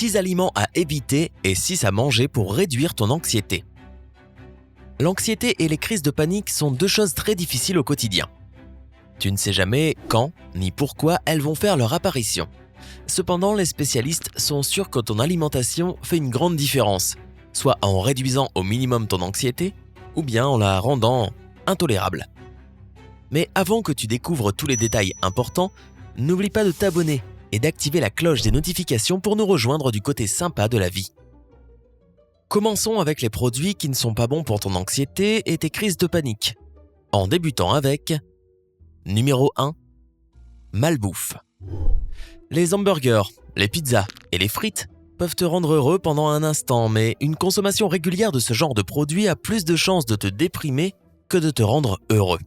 6 aliments à éviter et 6 à manger pour réduire ton anxiété. L'anxiété et les crises de panique sont 2 choses très difficiles au quotidien. Tu ne sais jamais quand ni pourquoi elles vont faire leur apparition. Cependant, les spécialistes sont sûrs que ton alimentation fait une grande différence, soit en réduisant au minimum ton anxiété, ou bien en la rendant intolérable. Mais avant que tu découvres tous les détails importants, n'oublie pas de t'abonner et d'activer la cloche des notifications pour nous rejoindre du côté sympa de la vie. Commençons avec les produits qui ne sont pas bons pour ton anxiété et tes crises de panique, en débutant avec numéro 1, malbouffe. Les hamburgers, les pizzas et les frites peuvent te rendre heureux pendant un instant, mais une consommation régulière de ce genre de produits a plus de chances de te déprimer que de te rendre heureux.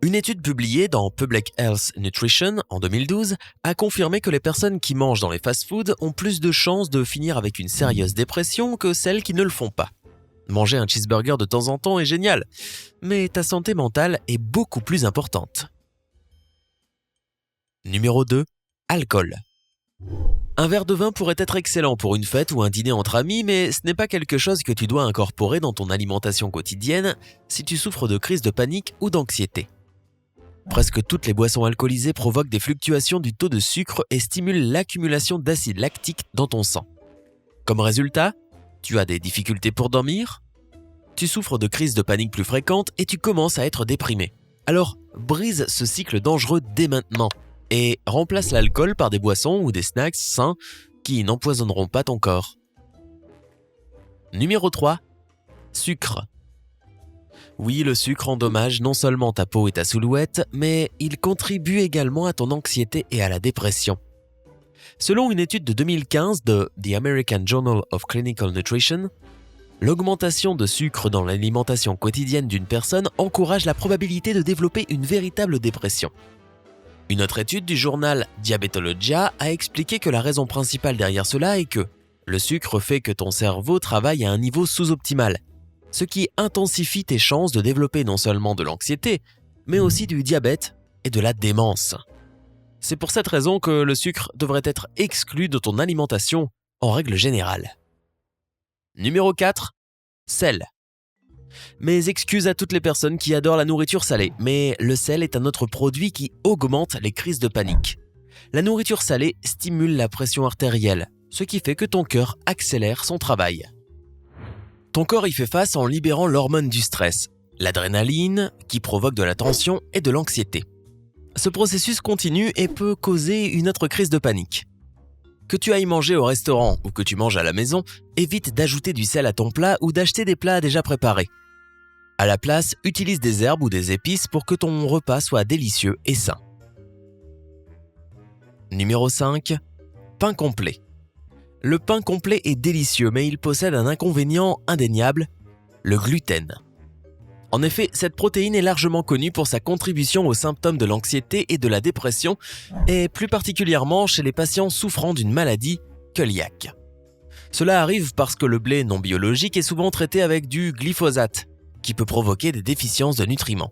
Une étude publiée dans Public Health Nutrition en 2012 a confirmé que les personnes qui mangent dans les fast-foods ont plus de chances de finir avec une sérieuse dépression que celles qui ne le font pas. Manger un cheeseburger de temps en temps est génial, mais ta santé mentale est beaucoup plus importante. Numéro 2. Alcool. Un verre de vin pourrait être excellent pour une fête ou un dîner entre amis, mais ce n'est pas quelque chose que tu dois incorporer dans ton alimentation quotidienne si tu souffres de crises de panique ou d'anxiété. Presque toutes les boissons alcoolisées provoquent des fluctuations du taux de sucre et stimulent l'accumulation d'acide lactique dans ton sang. Comme résultat, tu as des difficultés pour dormir, tu souffres de crises de panique plus fréquentes et tu commences à être déprimé. Alors, brise ce cycle dangereux dès maintenant et remplace l'alcool par des boissons ou des snacks sains qui n'empoisonneront pas ton corps. Numéro 3. Sucre. Oui, le sucre endommage non seulement ta peau et ta silhouette, mais il contribue également à ton anxiété et à la dépression. Selon une étude de 2015 de The American Journal of Clinical Nutrition, l'augmentation de sucre dans l'alimentation quotidienne d'une personne encourage la probabilité de développer une véritable dépression. Une autre étude du journal Diabetologia a expliqué que la raison principale derrière cela est que le sucre fait que ton cerveau travaille à un niveau sous-optimal, ce qui intensifie tes chances de développer non seulement de l'anxiété, mais aussi du diabète et de la démence. C'est pour cette raison que le sucre devrait être exclu de ton alimentation en règle générale. Numéro 4. Sel. Mes excuses à toutes les personnes qui adorent la nourriture salée, mais le sel est un autre produit qui augmente les crises de panique. La nourriture salée stimule la pression artérielle, ce qui fait que ton cœur accélère son travail. Ton corps y fait face en libérant l'hormone du stress, l'adrénaline, qui provoque de la tension et de l'anxiété. Ce processus continue et peut causer une autre crise de panique. Que tu ailles manger au restaurant ou que tu manges à la maison, évite d'ajouter du sel à ton plat ou d'acheter des plats déjà préparés. À la place, utilise des herbes ou des épices pour que ton repas soit délicieux et sain. Numéro 5. Pain complet. Le pain complet est délicieux, mais il possède un inconvénient indéniable, le gluten. En effet, cette protéine est largement connue pour sa contribution aux symptômes de l'anxiété et de la dépression, et plus particulièrement chez les patients souffrant d'une maladie cœliaque. Cela arrive parce que le blé non biologique est souvent traité avec du glyphosate, qui peut provoquer des déficiences de nutriments.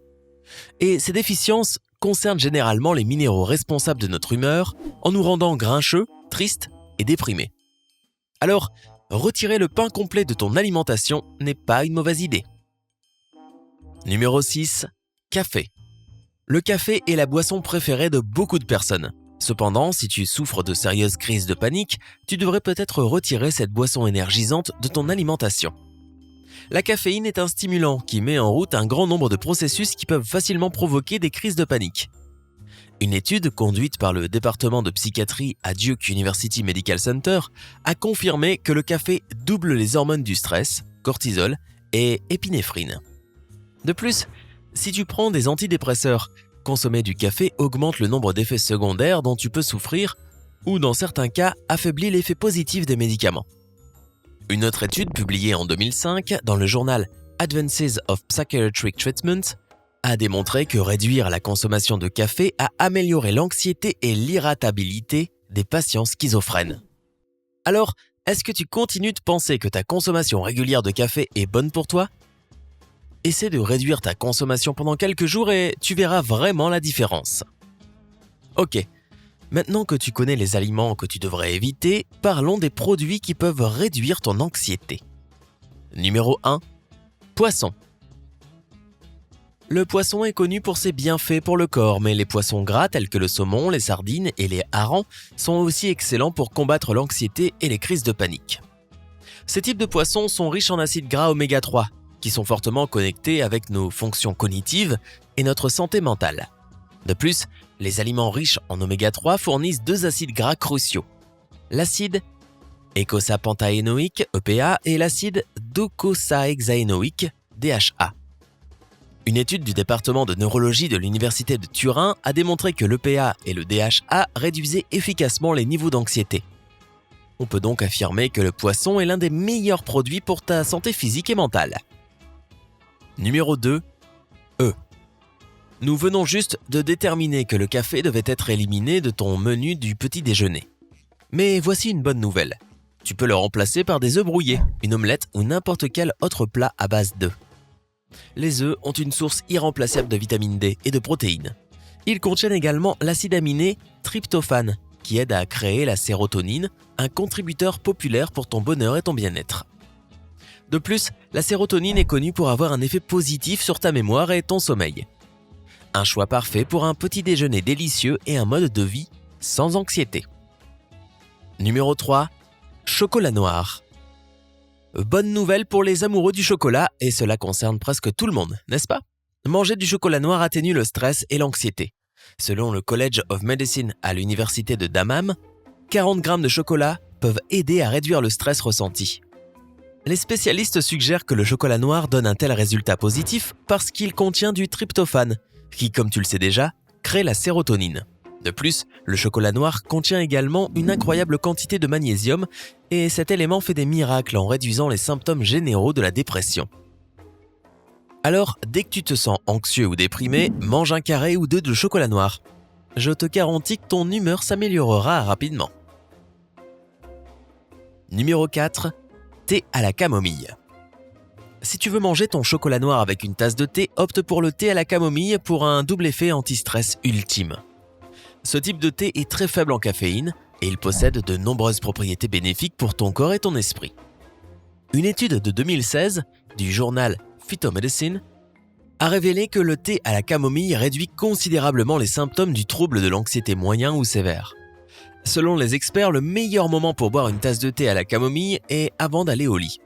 Et ces déficiences concernent généralement les minéraux responsables de notre humeur, en nous rendant grincheux, tristes et déprimés. Alors, retirer le pain complet de ton alimentation n'est pas une mauvaise idée. Numéro 6. Café. Le café est la boisson préférée de beaucoup de personnes. Cependant, si tu souffres de sérieuses crises de panique, tu devrais peut-être retirer cette boisson énergisante de ton alimentation. La caféine est un stimulant qui met en route un grand nombre de processus qui peuvent facilement provoquer des crises de panique. Une étude conduite par le département de psychiatrie à Duke University Medical Center a confirmé que le café double les hormones du stress, cortisol et épinéphrine. De plus, si tu prends des antidépresseurs, consommer du café augmente le nombre d'effets secondaires dont tu peux souffrir ou dans certains cas affaiblit l'effet positif des médicaments. Une autre étude publiée en 2005 dans le journal Advances of Psychiatric Treatment a démontré que réduire la consommation de café a amélioré l'anxiété et l'irritabilité des patients schizophrènes. Alors, est-ce que tu continues de penser que ta consommation régulière de café est bonne pour toi ? Essaie de réduire ta consommation pendant quelques jours et tu verras vraiment la différence. Ok, Maintenant que tu connais les aliments que tu devrais éviter, parlons des produits qui peuvent réduire ton anxiété. Numéro 1. Poisson. Le poisson est connu pour ses bienfaits pour le corps, mais les poissons gras tels que le saumon, les sardines et les harengs sont aussi excellents pour combattre l'anxiété et les crises de panique. Ces types de poissons sont riches en acides gras oméga 3, qui sont fortement connectés avec nos fonctions cognitives et notre santé mentale. De plus, les aliments riches en oméga 3 fournissent 2 acides gras cruciaux, l'acide eicosapentaénoïque EPA et l'acide docosahexaénoïque DHA. Une étude du département de neurologie de l'université de Turin a démontré que l'EPA et le DHA réduisaient efficacement les niveaux d'anxiété. On peut donc affirmer que le poisson est l'un des meilleurs produits pour ta santé physique et mentale. Numéro 2. Nous venons juste de déterminer que le café devait être éliminé de ton menu du petit déjeuner. Mais voici une bonne nouvelle. Tu peux le remplacer par des œufs brouillés, une omelette ou n'importe quel autre plat à base d'œufs. Les œufs ont une source irremplaçable de vitamine D et de protéines. Ils contiennent également l'acide aminé tryptophane, qui aide à créer la sérotonine, un contributeur populaire pour ton bonheur et ton bien-être. De plus, la sérotonine est connue pour avoir un effet positif sur ta mémoire et ton sommeil. Un choix parfait pour un petit déjeuner délicieux et un mode de vie sans anxiété. Numéro 3. Chocolat noir. Bonne nouvelle pour les amoureux du chocolat, et cela concerne presque tout le monde, n'est-ce pas? Manger du chocolat noir atténue le stress et l'anxiété. Selon le College of Medicine à l'université de Dammam, 40 grammes de chocolat peuvent aider à réduire le stress ressenti. Les spécialistes suggèrent que le chocolat noir donne un tel résultat positif parce qu'il contient du tryptophane, qui, comme tu le sais déjà, crée la sérotonine. De plus, le chocolat noir contient également une incroyable quantité de magnésium et cet élément fait des miracles en réduisant les symptômes généraux de la dépression. Alors, dès que tu te sens anxieux ou déprimé, mange un carré ou 2 de chocolat noir. Je te garantis que ton humeur s'améliorera rapidement. Numéro 4. Thé à la camomille. Si tu veux manger ton chocolat noir avec une tasse de thé, opte pour le thé à la camomille pour un double effet anti-stress ultime. Ce type de thé est très faible en caféine et il possède de nombreuses propriétés bénéfiques pour ton corps et ton esprit. Une étude de 2016 du journal Phytomedicine a révélé que le thé à la camomille réduit considérablement les symptômes du trouble de l'anxiété moyen ou sévère. Selon les experts, le meilleur moment pour boire une tasse de thé à la camomille est avant d'aller au lit.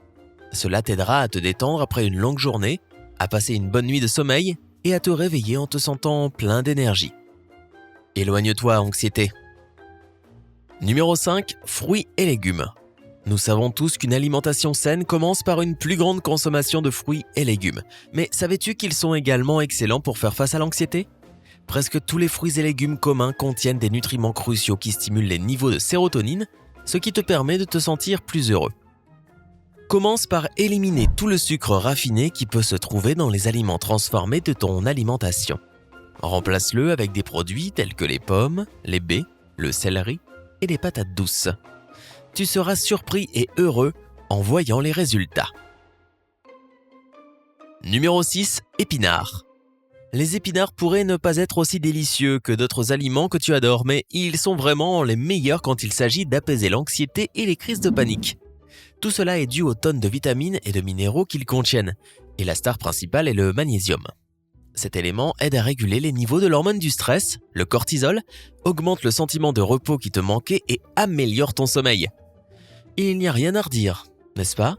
Cela t'aidera à te détendre après une longue journée, à passer une bonne nuit de sommeil et à te réveiller en te sentant plein d'énergie. Éloigne-toi, anxiété. Numéro 5. Fruits et légumes. Nous savons tous qu'une alimentation saine commence par une plus grande consommation de fruits et légumes. Mais savais-tu qu'ils sont également excellents pour faire face à l'anxiété ? Presque tous les fruits et légumes communs contiennent des nutriments cruciaux qui stimulent les niveaux de sérotonine, ce qui te permet de te sentir plus heureux. Commence par éliminer tout le sucre raffiné qui peut se trouver dans les aliments transformés de ton alimentation. Remplace-le avec des produits tels que les pommes, les baies, le céleri et les patates douces. Tu seras surpris et heureux en voyant les résultats. Numéro 6. Épinards. Les épinards pourraient ne pas être aussi délicieux que d'autres aliments que tu adores, mais ils sont vraiment les meilleurs quand il s'agit d'apaiser l'anxiété et les crises de panique. Tout cela est dû aux tonnes de vitamines et de minéraux qu'ils contiennent, et la star principale est le magnésium. Cet élément aide à réguler les niveaux de l'hormone du stress, le cortisol, augmente le sentiment de repos qui te manquait et améliore ton sommeil. Il n'y a rien à redire, n'est-ce pas?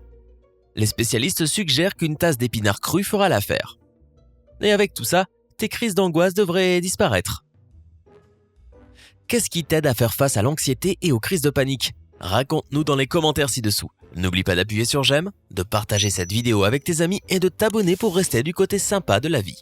Les spécialistes suggèrent qu'une tasse d'épinards crus fera l'affaire. Et avec tout ça, tes crises d'angoisse devraient disparaître. Qu'est-ce qui t'aide à faire face à l'anxiété et aux crises de panique? Raconte-nous dans les commentaires ci-dessous. N'oublie pas d'appuyer sur j'aime, de partager cette vidéo avec tes amis et de t'abonner pour rester du côté sympa de la vie.